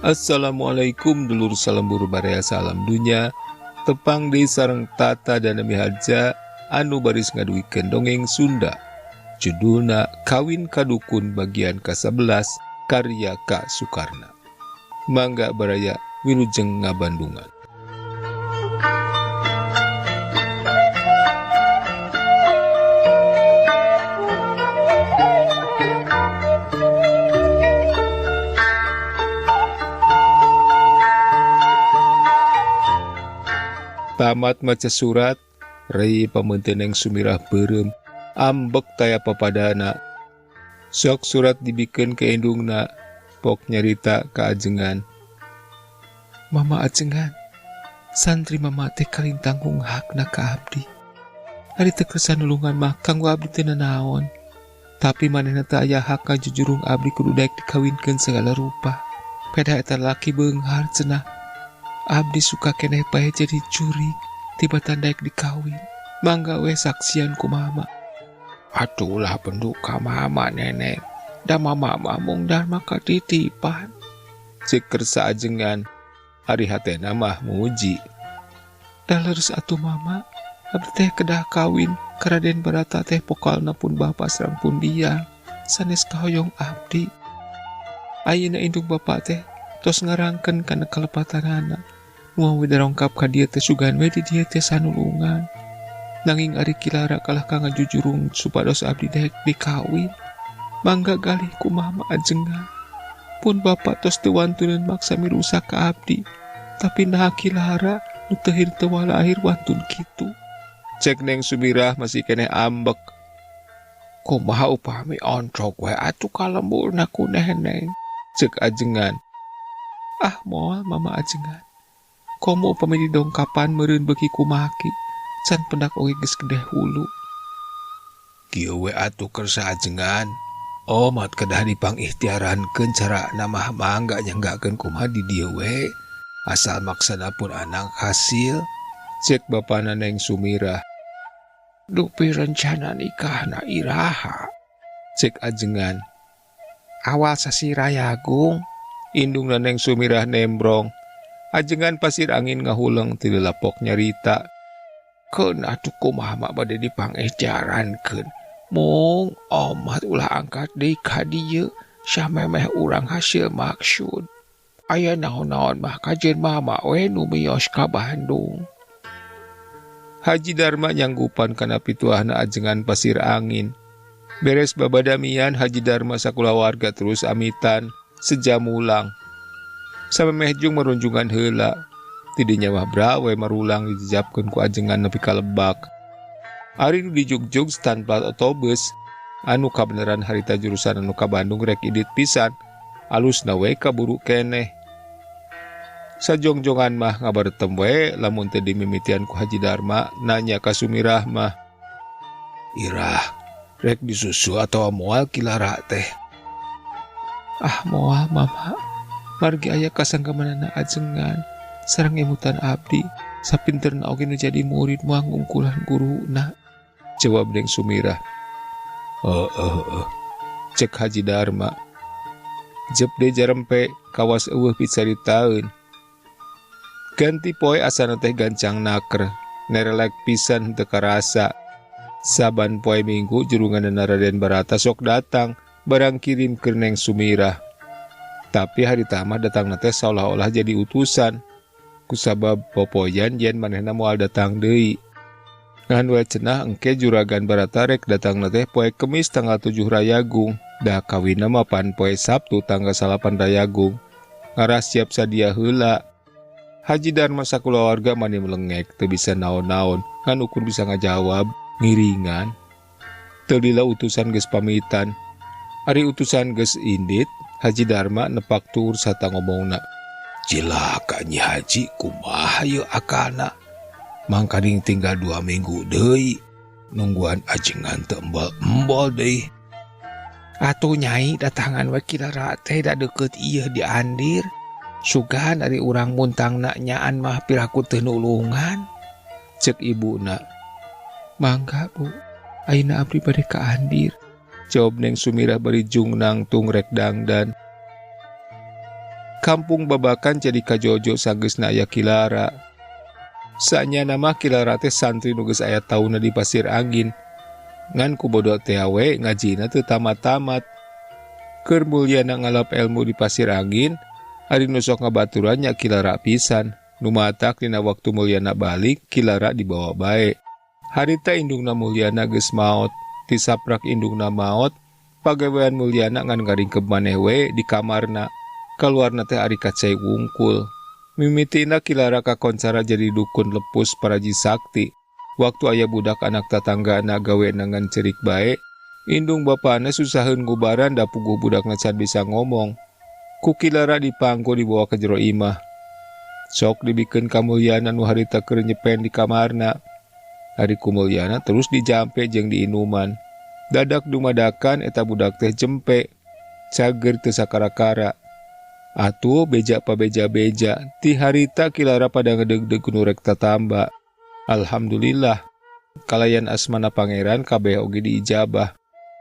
Assalamualaikum dulur salam buru barea salam dunya tepang di sareng tata dan nami haja anu baris ngaduikeun dongeng Sunda. Judulna Kawin Kadukun bagian ke-11 karya Kak Sukarna. Mangga baraya wilujeng ngabandungan. Tamat maca surat, rei pamenteneng sumirah beureum, ambek taya papadana. Sok surat dibikeun ke indungna, pok nyarita ka ajengan. Mama ajengan, santri mama teh kaling tanggung hakna ka abdi. Ari teu kersa nulungan mah kanggo abdi teu nanaon. Tapi manehna teh aya hak kajujurung abdi kudu daek dikawinkeun segala rupa. Peda eta laki beunghar cenah. Abdi suka keneh bae jadi curi, tiba tandaik dikawin. Mangga we saksian ku mama. Atulah penduka mama nenek. Da mama mung dharma katitipan. Cek kersa ajengan, ari hatena mah muji. Da leres atuh mama, abdi teh kedah kawin, ka Raden Barata teh pokalna pun bapa sareng pun dia. Sanes kahoyong abdi. Ayeuna indung bapa teh tos ngarangkeun kana kalepatanana. Muang we darongkap ka dieu teh sugan we di dieu teh sanulungan. Nanging ari kilara kalah ka ngajujurung supados abdi daek dikawin. Mangga galih ku mama ajengan. Pun bapa tos teu wantuneun maksa mirusak ka abdi. Tapi nah kilara nu teu hir teu walahir wantun kitu. Cek Neng Sumirah masih keneh ambek. Kumaha upami ontrok we atuh kalemburna ku neneng. Cek ajengan. Ah moal mama ajengan. Komo upami didongkapan meureun beuki kumaki, can pendak oge geus kedeh hulu. Kieu we atuh kersa ajengan. Omat kedah dipangikhtiarankeun carana mah mangga nyanggakeun kumaha di dieu we. Asal maksana pun anang hasil. Cek bapana Neng Sumirah. Dupi rencana nikahna iraha. Cek ajengan. Awal sasi Rayagung. Indungna Neng Sumirah nembrong. Ajengan pasir angin ngahuleng ti lapok nyarita. Keun atuh kumaha mak bade dipangejarankeun. Mung omat ulah angkat deui ka dieu samemeh urang hasil maksud. Aya naon-naon mah kajeun mama we nu miyos ka Bandung. Haji Darma nyanggupan kana pituahna ajengan pasir angin. Beres babadamian Haji Darma sakulawarga terus amitan sejam ulang. Samemeh jung merunjungan heula. Tidinya mah brawe marulang dijajabkeun ku ajengan nepi ka Lebak. Ari nu dijugjug standplat otobus anu kabeneran harita jurusan anu ka Bandung rek idit pisan. Alusna we kaburu keneh. Sajongjongan mah ngabaretem we lamun teu dimimitian ku Haji Darma nanya ka Sumirah mah. Irah, rek disusu atawa moal kilara teh? Ah moal mama. Margi aya kasanggamanana ajengan sareng emutan abdi sapinterna oge nu jadi murid moal ngungkulan guruna. Jawab Neng Sumirah. Cek Haji Darma. Jep de jarempe kawas eueuh picaritaeun. Ganti poe asana teh gancang naker, nerelek pisan teu karasa. Saban poe Minggu jurunganna Raden Barata sok datang barang kirim ke Neng Sumirah. Tapi hari tama datang teh seolah-olah jadi utusan. Kusabab popoyan yen manehna moal datang deui. Ngan we cenah engke juragan Barata rek datang teh poe Kemis tanggal 7 Rayagung. Da kawinna mah pan poe Sabtu tanggal 8 Rayagung. Ngaras siap sadia heula. Haji Darma sakulawarga mani melengek teu bisa naon-naon. Ngan ukur bisa ngajawab ngiringan. Teu lila utusan geus pamitan. Ari utusan geus indit, Haji Darma nepak tur sarta ngomongna. Cilaka Nyi Haji kumaha yeuh akana. Mangkading tinggal 2 minggu deui. Nungguan ajengan teu embol-embol deui. Atuh Nyai datangan we kilara teh da deukeut ieu di Andir. Sugan dari urang muntangna nyaan mah piraku teu nulungan. Cek ibuna. Mangga Bu, ayeuna abdi bade ka Andir. Jawab Neng Sumirah bari jung nangtung rek dangdan. Kampung babakan jadi kajojo sanggeusna aya Kilara. Saanya nama Kilara teh santri nu geus aya tauna di Pasir Angin. Ngan ku bodo teh we ngajina teu tamat-tamat. Keur mulyana ngalap ilmu di Pasir Angin, ari nu sok ngabaturan nya Kilara pisan. Nu matak dina waktu mulyana balik, Kilara dibawa bae. Harita indungna mulyana geus maot, tisaprak indungna maot, pagawean mulyana ngan ngaringkeb maneh we di kamarna. Kaluarna teh ari kacai wungkul. Mimitina Kilara kakoncara jadi dukun lepus paraji sakti. Waktu aya budak anak tatanggana gawe nangan cerik bae, indung bapana susaheun ngubaran da puguh budakna can bisa ngomong. Ku Kilara dipanggo dibawa ke jero imah. Sok dibikeun kamulyana nu harita keur nyepen di kamarna. Hari kumulyana terus dijampe jeung diinuman. Dadak dumadakan eta budak teh jempe. Cager teu sakara-kara. Atuh beja pa beja-beja, ti harita Kilara pada ngedeg-deg nu rek tatamba. Alhamdulillah, kalayan asmana pangeran kabeh oge diijabah.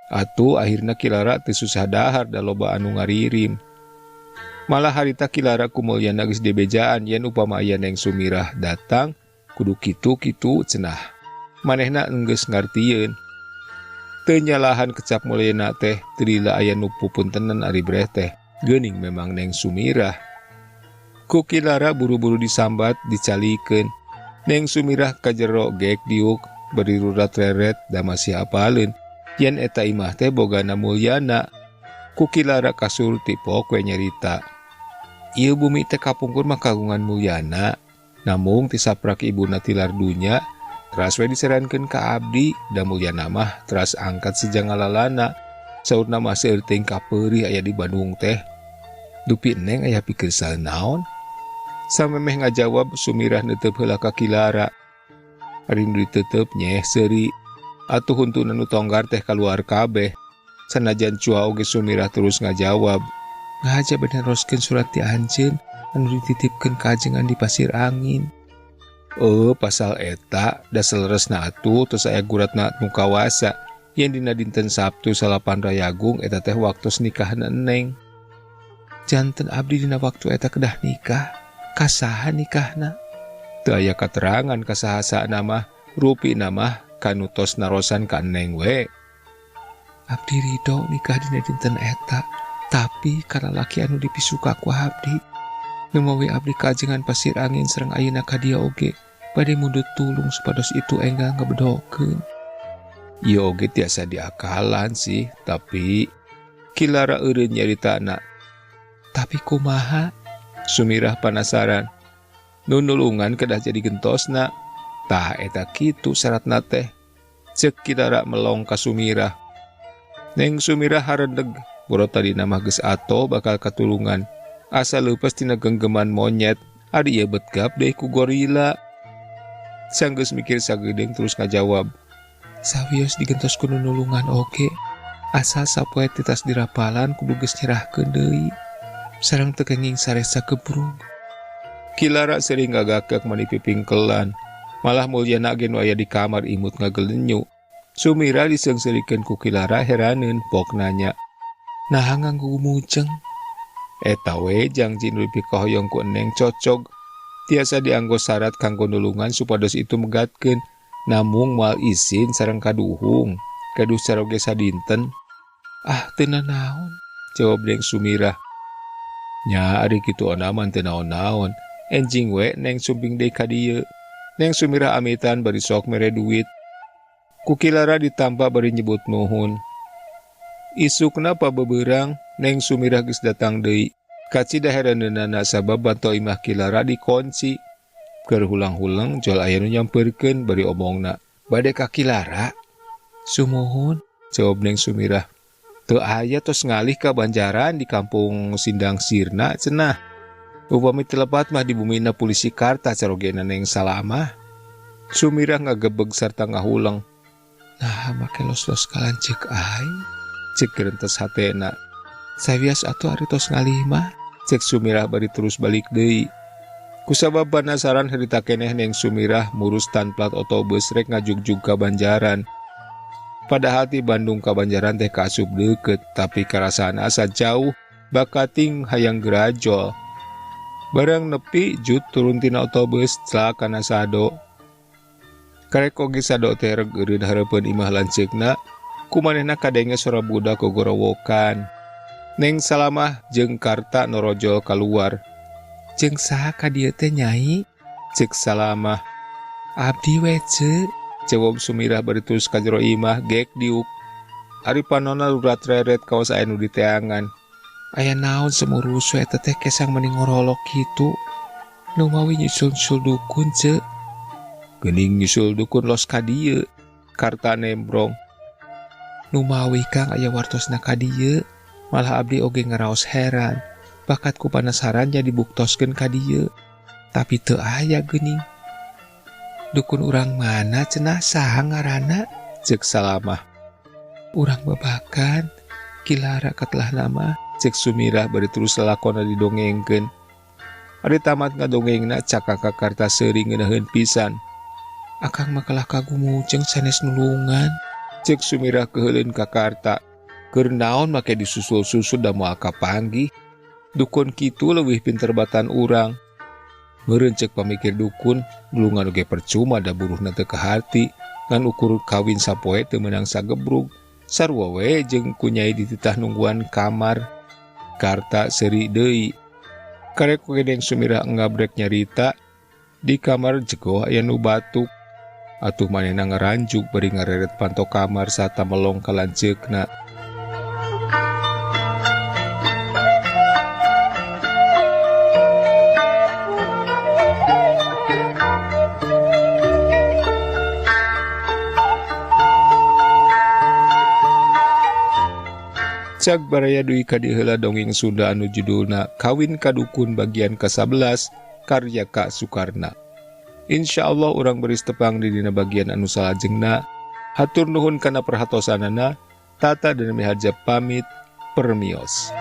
Atuh akhirna Kilara teu susah dahar da loba anu ngaririm. Malah harita Kilara kumulyana geus dibejaan yen upama aya Neng Sumirah datang, kudu kitu-kitu cenah. Manehna enggeus ngartieun. Teu nyalahan kecap mulyana teh, teu lila aya nu pupuntenan ari breh teh. Geuning memang Neng Sumirah. Ku Kilara buru-buru disambat, dicalikeun. Neng Sumirah ka jero gek diuk, beri rurat reret da masih apaleun. Yen eta imah teh bogana mulyana. Ku Kilara kasurti pok we nyarita. Ieu bumi teh kapungkur mah kagungan mulyana. Namung tisaprak ibuna tilar dunya, teras we diserankeun ka abdi, da mulyana mah teras angkat sejanggalalana. Saurna mah seueur teuing kapeurih aya di Bandung teh. Dupi Neng aya pikir saeunaon? Samemeh ngajawab Sumirah neuteup heula ka Kilara. Ari nu diteuteup nyeh seuri. Atuh huntuna nu tonggar teh kaluar kabeh. Sanajan cua oge Sumirah terus ngajawab. Ngaja bener roskeun surat ti anjeun anu dititipkeun ka ajengan di Pasir Angin. Pasal eta da saleresna atuh tos aya guratna nu kawasa. Yen dina dinten Sabtu salapan Rayagung eta teh waktos nikahan Neng. Janten abdi dina waktu eta kedah nikah. Kasaha nikahna? Teu aya katerangan kasahasana mah, rupina mah kanu tos narosan ka Neng we. Abdi ridho nikah dina dinten eta, tapi kana laki anu dipisuka ku abdi. Memawi abdi ka ajengan Pasir Angin sareng ayeuna ka dieu oge bade mundut tulung supados itu enggal ngabedokeun. Ieu oge tiasa diakalan sih, tapi Kilara eureun nyaritana. Tapi kumaha? Sumirah penasaran. Nu nulungan kedah jadi gentosna. Tah eta kitu syaratna teh. Ceuk Kilara melong ka Sumirah. Neng Sumirah haredeg, boro tadi nama geus ato bakal katulungan. Asa leupeus tina genggeman monyet, ari ieu betgap deui ku gorila. Sanggeus mikir sageudeng terus ngajawab. Sawios digentos ku nulungan oge. Asal sapoe titas dirapalan kudu geus nyerahkeun deui. Sareng teu kenging saresa kebrung. Kilara sering ngagakek mani pipingkelan. Malah mulyana ge nu aya di kamar imut ngagelenyu. Sumirah diseungseulikeun ku Kilara heraneun pok nanya. Naha nganggo mujeng? Eta we janji nu dipikahoyong ku Neng cocog. Tiasa dianggo syarat kanggo nulungan supados itu megatkeun. Namung moal izin sareng kaduhung, kaduh saroge sadinten. Teu naon, jawab Neng Sumirah. Nya ari kitu onaman teu naon-naon, enjing we Neng sumping deui ka dieu. Neng Sumirah amitan bari sok mere duit. Ku Kilara ditampa bari nyebut nuhun. Isukna pabebeurang Neng Sumirah geus datang deui. Kacida hereunana sabab banto imah Kilara dikunci. Keur hulang-hulang jol aya nu nyampeurkeun bari omongna. Bade ka Kilara? Sumuhun, jawab Neng Sumirah. Teu aya tos ngalih ka Banjaran di kampung Sindang Sirna cenah. Upami telepat mah di bumina Polisi Karta carogena Neng Salamah. Sumirah ngagebeg sarta ngahulang. Nah make los-los kalancek ai, cek gerentes hatena. Sawias atuh ari tos ngalih mah, cek Sumirah bari terus balik deui. Kusabab penasaran harita keneh Neng Sumirah murus tan plat otobus rek ngajugjug ka Banjaran. Padahal ti Bandung ka Banjaran teh kaasup deukeut, tapi karasaan asa jauh, bakating hayang gerajol. Barang nepi Jud turun tina otobus celakana Sado. Karek oge Sado teh reg eureun hareupeun imah lanceukna, kumanehna kadenge sora budak gogorowokan. Neng Salamah jeung Karta norojol kaluar. "Jeung saha ka dieu teh Nyai?" ceuk Salamah. "Abdi we ceuk," jawab Sumirah bari terus ka jero imah gek diuk. Ari panonna lurat reret kaos aya nu diteangan. "Aya naon semurus we eta teh kesang mending ngorolok kitu? Nu mawi nyusul-nyusul dukun ceuk." "Geuning nyusul dukun los ka dieu," Karta nembrong. "Nu mawi Kang aya wartosna ka dieu, malah abdi oge ngaraos heran. Bakatku penasaran jadi buktoskeun ka dieu, tapi teu aya geuning." "Dukun urang mana cenah saha ngaranna?" ceuk Salamah. "Urang babakan, Kilara katlah nama," ceuk Sumirah bari terus lalakonna didongengkeun. Ari tamat ngadongengna cakak ka Karta seuring ngeunaheun pisan. "Akang makalah kagumujeng sanes nulungan," ceuk Sumirah keheuleun ka Karta. "Keur naon make disusul-susul da moal kapanggih? Dukun kitu leuwih pinter batan urang." "Meureun ceuk pamikir dukun, nulungan oge percuma da buruhna teu kaharti, ngan ukur kawin sapoe teu meunang sagebrug. Sarua we jeung ku Nyai dititah nungguan kamar." Karta seuri deui. Karek oge Deng Sumirah ngabrek nyarita, di kamar jegoh aya nu batuk. Atuh manehna ngaranjuk bari ngareret panto kamar sarta melong ka lanceukna. Cak baraya duwi ka dieu heula dongeng Sunda anu judulna Kawin Kadukun bagian ke-11 karya Kak Sukarna. Insyaallah urang beuris tepang di dina bagian anu salajengna. Hatur nuhun kana perhatosanana. Tata dan Mihajab pamit, permios.